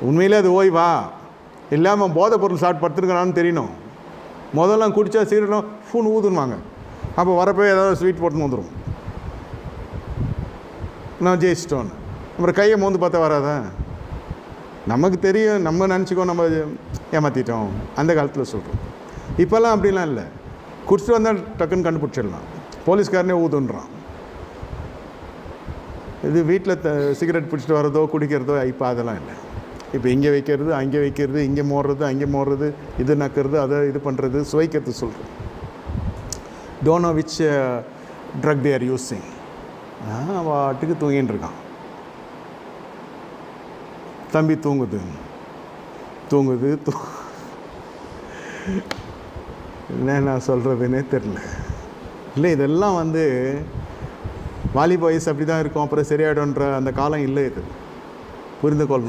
உண்மையிலே அது ஓய்வா இல்லாமல் போதை பொருள் சாப்பிட்டு படுத்துருக்கிறான்னு தெரியணும். முதல்லாம் குடித்தா சீரகம் ஃபோன் ஊதுன்னுவாங்க. அப்போ வரப்போ ஏதாவது ஸ்வீட் போட்டுன்னு வந்துடும், நான் ஜெயிச்சிட்டோன்னு. அப்புறம் கையை மோந்து பார்த்தா வராதா? நமக்கு தெரியும், நம்ம நினச்சிக்கோ நம்ம ஏமாற்றிட்டோம். அந்த காலத்தில் சொல்கிறோம். இப்போல்லாம் அப்படிலாம் இல்லை. குடிச்சிட்டு வந்தால் டக்குன்னு கண்டுபிடிச்சிடலாம். போலீஸ்காரனே ஊதுன்றான். இது வீட்டில் சிகரெட் பிடிச்சிட்டு வரதோ குடிக்கிறதோ இப்போ அதெல்லாம் இல்லை. இப்போ இங்கே வைக்கிறது, அங்கே வைக்கிறது, இங்கே மோடுறது, அங்கே மோடுறது, இது நக்கிறது, அதை இது பண்ணுறது, சுவைக்கிறது சொல்கிறது. Don't know which drug they are using. வாட்டுக்கு தூங்கின்னு இருக்கான். தம்பி தூங்குது என்ன நான் சொல்கிறதுன்னே தெரில. இல்லை, இதெல்லாம் வாலிப வயசு அப்படி தான் இருக்கும், அப்புறம் சரியாயிடும்ன்ற அந்த காலம் இல்லை. இது புரிந்து கொள்ளணும்.